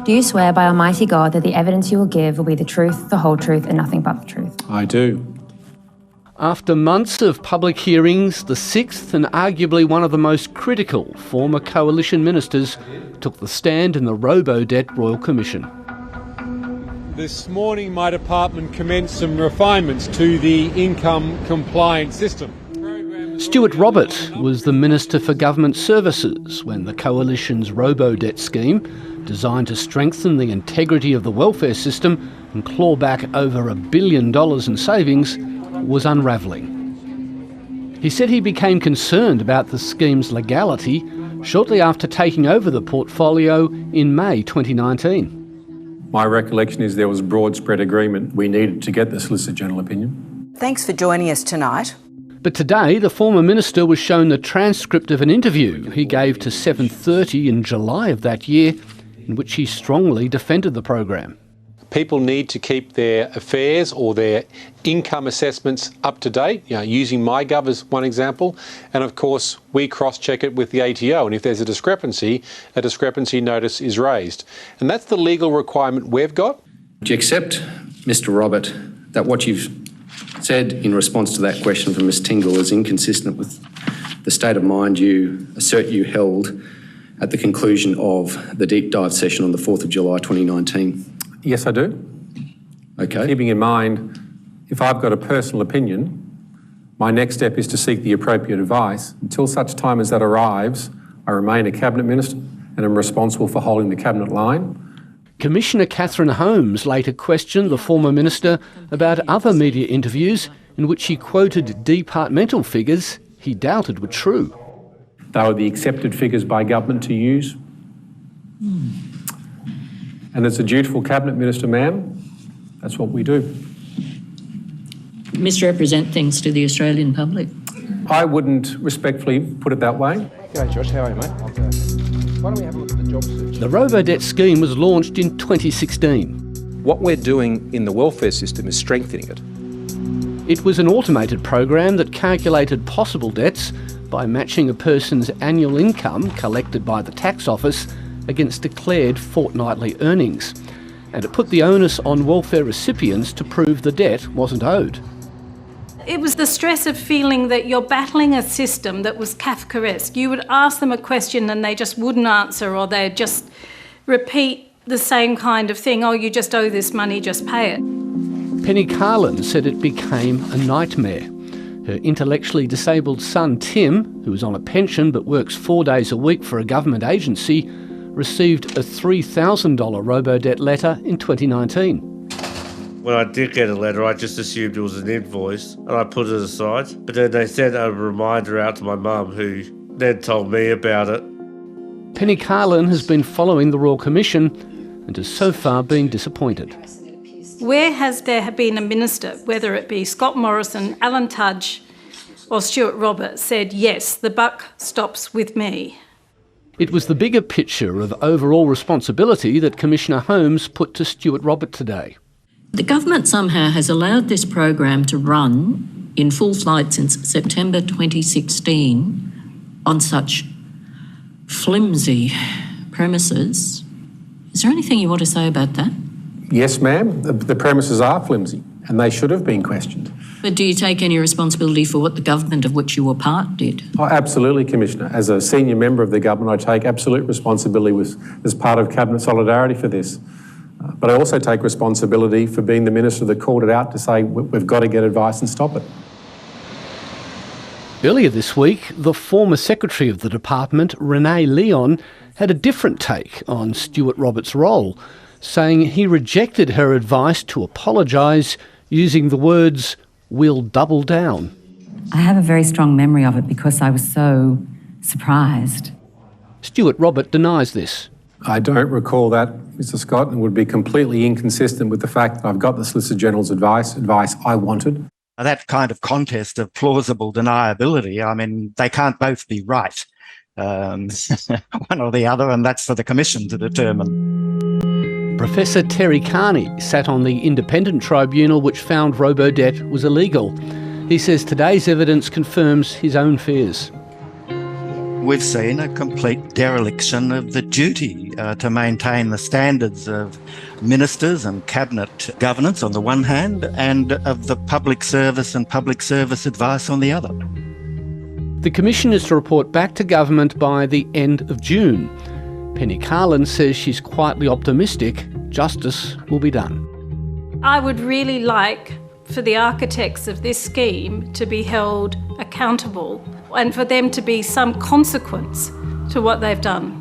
Do you swear by Almighty God that the evidence you will give will be the truth, the whole truth, and nothing but the truth? I do. After months of public hearings, the sixth and arguably one of the most critical former coalition ministers took the stand in the Robodebt Royal Commission. This morning my department commenced some refinements to the income compliance system. Stuart Robert was the Minister for Government Services when the Coalition's Robodebt scheme, designed to strengthen the integrity of the welfare system and claw back over $1 billion in savings, was unravelling. He said he became concerned about the scheme's legality shortly after taking over the portfolio in May 2019. My recollection is there was broad spread agreement we needed to get the Solicitor General opinion. Thanks for joining us tonight. But today, the former minister was shown the transcript of an interview he gave to 7:30 in July of that year, in which he strongly defended the program. People need to keep their affairs or their income assessments up to date, using MyGov as one example. And of course, we cross-check it with the ATO. And if there's a discrepancy notice is raised. And that's the legal requirement we've got. Do you accept, Mr. Robert, that what you've said in response to that question from Ms. Tingle is inconsistent with the state of mind you assert you held at the conclusion of the deep dive session on the 4th of July 2019? Yes, I do. Okay. Keeping in mind, if I've got a personal opinion, my next step is to seek the appropriate advice. Until such time as that arrives, I remain a Cabinet Minister and am responsible for holding the Cabinet line. Commissioner Catherine Holmes later questioned the former minister about other media interviews in which he quoted departmental figures he doubted were true. They were the accepted figures by government to use. And as a dutiful Cabinet Minister, ma'am, that's what we do. Misrepresent things to the Australian public. I wouldn't respectfully put it that way. G'day Josh, how are you, mate? Why don't we have a look at the job search? The Robodebt scheme was launched in 2016. What we're doing in the welfare system is strengthening it. It was an automated program that calculated possible debts by matching a person's annual income collected by the tax office against declared fortnightly earnings. And it put the onus on welfare recipients to prove the debt wasn't owed. It was the stress of feeling that you're battling a system that was Kafkaesque. You would ask them a question and they just wouldn't answer, or they'd just repeat the same kind of thing. Oh, you just owe this money, just pay it. Penny Carlin said it became a nightmare. Her intellectually disabled son, Tim, who is on a pension but works 4 days a week for a government agency, received a $3,000 Robodebt letter in 2019. When I did get a letter, I just assumed it was an invoice and I put it aside. But then they sent a reminder out to my mum, who then told me about it. Penny Carlin has been following the Royal Commission and has so far been disappointed. Where has there been a minister, whether it be Scott Morrison, Alan Tudge or Stuart Robert, said, yes, the buck stops with me? It was the bigger picture of overall responsibility that Commissioner Holmes put to Stuart Robert today. The government somehow has allowed this program to run in full flight since September 2016 on such flimsy premises. Is there anything you want to say about that? Yes, ma'am. The premises are flimsy and they should have been questioned. But do you take any responsibility for what the government of which you were part did? Oh, absolutely, Commissioner. As a senior member of the government, I take absolute responsibility as part of Cabinet solidarity for this. But I also take responsibility for being the minister that called it out to say we've got to get advice and stop it. Earlier this week, the former Secretary of the Department, Renee Leon, had a different take on Stuart Robert's role, saying he rejected her advice to apologise using the words, "We'll double down." I have a very strong memory of it because I was so surprised. Stuart Robert denies this. I don't recall that, Mr. Scott, and would be completely inconsistent with the fact that I've got the Solicitor General's advice I wanted. That kind of contest of plausible deniability, I mean, they can't both be right. One or the other, and that's for the Commission to determine. Professor Terry Carney sat on the independent tribunal which found Robodebt was illegal. He says today's evidence confirms his own fears. we've seen a complete dereliction of the duty to maintain the standards of ministers and cabinet governance on the one hand, and of the public service and public service advice on the other. The Commission is to report back to government by the end of June. Penny Carlin says she's quietly optimistic justice will be done. I would really like for the architects of this scheme to be held accountable and for them to be some consequence to what they've done.